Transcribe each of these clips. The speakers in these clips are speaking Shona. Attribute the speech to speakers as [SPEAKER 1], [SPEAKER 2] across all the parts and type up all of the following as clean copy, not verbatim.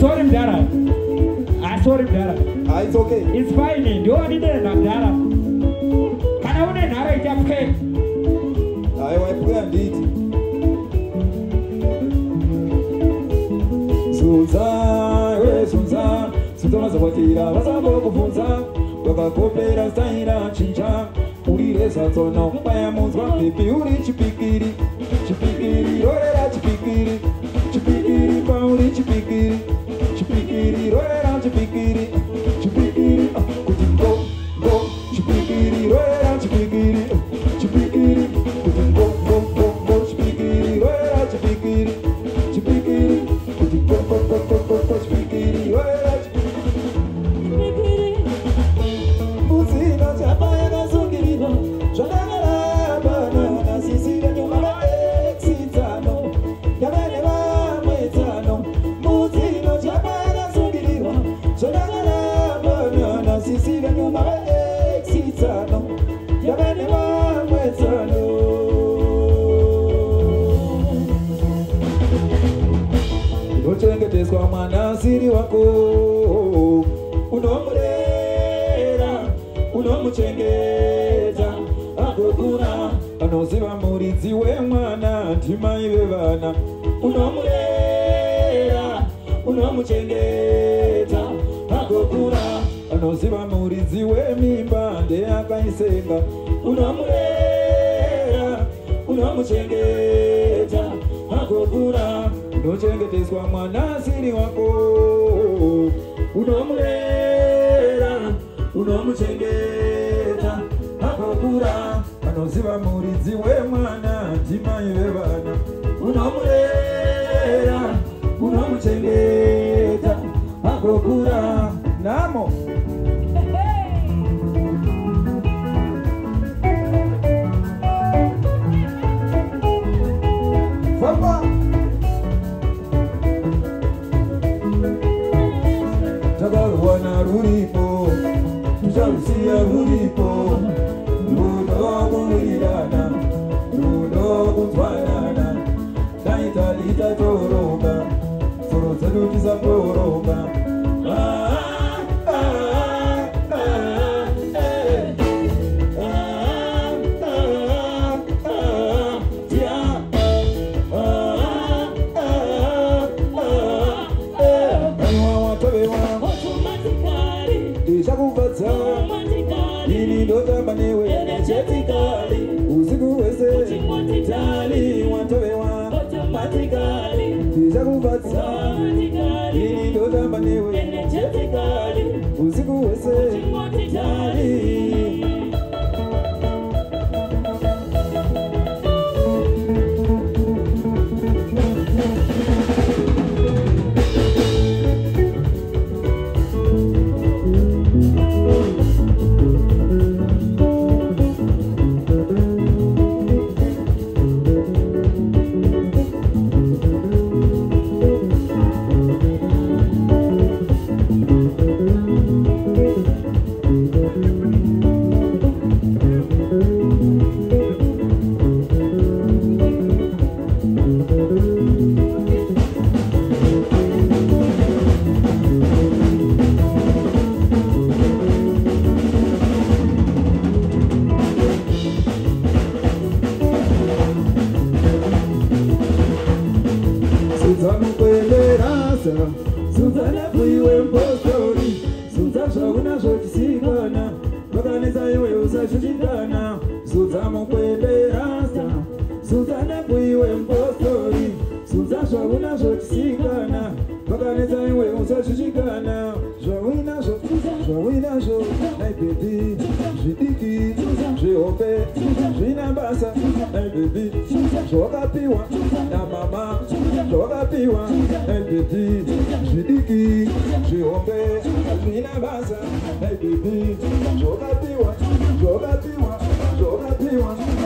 [SPEAKER 1] sorry, Dara. I'm sorry, Dara.
[SPEAKER 2] It's okay.
[SPEAKER 1] It's fine. Do I need a Dara? Can I only narrate up cake?
[SPEAKER 2] I will pray and eat. Suza, Suzana Zawatira, Wasabo Kufunza, Wakakopera Staira, Chincha, Uri Satono, Payamons, Pipi, Uri Chipikiri, Chipikiri, Rora Chipikiri, Chipikiri, Pauli Chipikiri, Chipikiri, Rora Chipikiri, Chipikiri, Kutingo, Go, Chipikiri, Rora Chipikiri, Chipikiri, Kutingo, Go, Chipikiri, Rora Chipikiri, Chipikiri, Kutingo, Chipikiri, Rora Chipikiri. Muzina Chapaya Nasungirigo, Janara, Banana, Sicilia, Yuma, Exitano, Yamana, Metano, Muzino Chapaya Nasungirigo, Janara, Banana, Sicilia, Yuma, Exitano, Yamana, Metano. Uchengeteswa mwana siri wako unomurera unomuchengeta agokura anoziva muridzi wemwana ndimai vevana unomurera unomuchengeta agokura anoziva muridzi wemimba ndeakaisenga unomurera unomuchengeta agokura unochengeteswa mwana siri wako unomurera unomuchengeta akokura anoziva muridzi wemwana ndimai vevana unomurera unomuchengeta akokura namo Famba Tagalwana ruripo, tujalusia ruripo, rudo kumirana, rudo kutwanana, daitalita toroga, sorozelutiza toroga. Ini dota banewe energetically usiku wese tali wantowewa automatically tijakubatsa ini dota banewe energetically usiku wese tali Suzana kuiwe mpostori Suzasha unazvotisikana Pakanisa iwe usazvichikana Suzamu kwende rasta Suzana kuiwe mpostori Suzasha unazvotisikana Pakanisa iwe usazvichikana Zvawinazvo Nai baby Zvidiki Zvihope Zvina basa Nai baby Zvawakapiwa namama Zvawakapiwa Nai baby Zvidiki Zvihope Zvina basa Nai baby Zvawakapiwa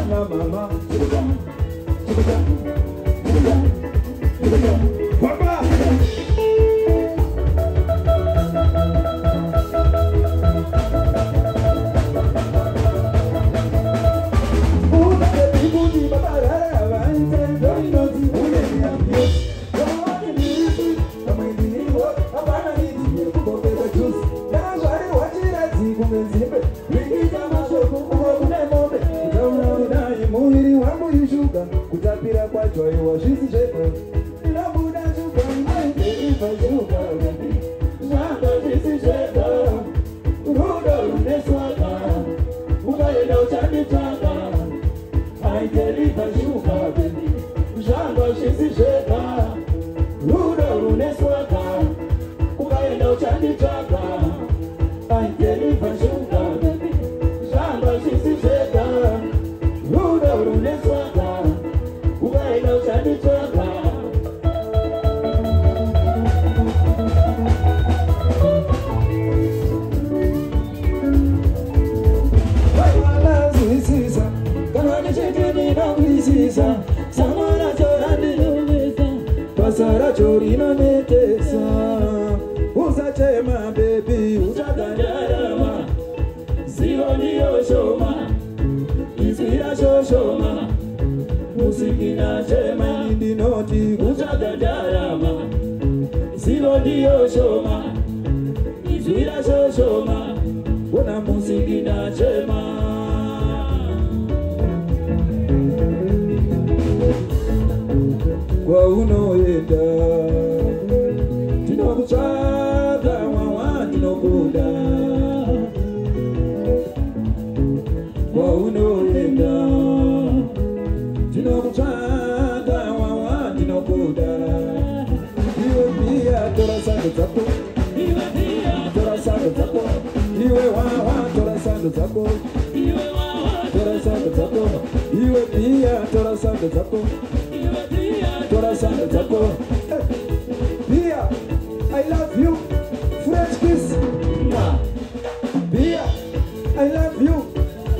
[SPEAKER 2] namama Papa pashuka baby shamba zisisheka rudo runeswaka ukaenda uchanditsvaka aiteri pashuka baby shamba zisisheka rudo runeswaka ukaenda uchanditsvaka aiteri pashuka baby shamba zisisheka rudo runeswaka ukaenda uchanditsvaka samara chorandinovesa pasara chorinonetesa usachema bebi uchagandarama zivo ndiyo shoma izwira shoshoma musikina chema indinoti uchagandarama zivo ndiyo shoma izwira shoshoma una musikina chema kwa unoenda tinokutsvaga mwawa tinokuda kwa unoenda tinokutsvaga mwawa tinokuda iwe pia tora sando dzako tora sando dzako iwe wawa tora sando dzako tora sando dzako iwe pia tora sando dzako tora sando dzako Bia, I love you French kiss Bia, I love you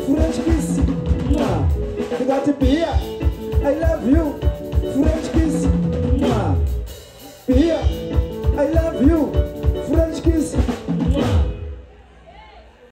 [SPEAKER 2] French kiss You got to Bia, I love you French kiss Bia, I love you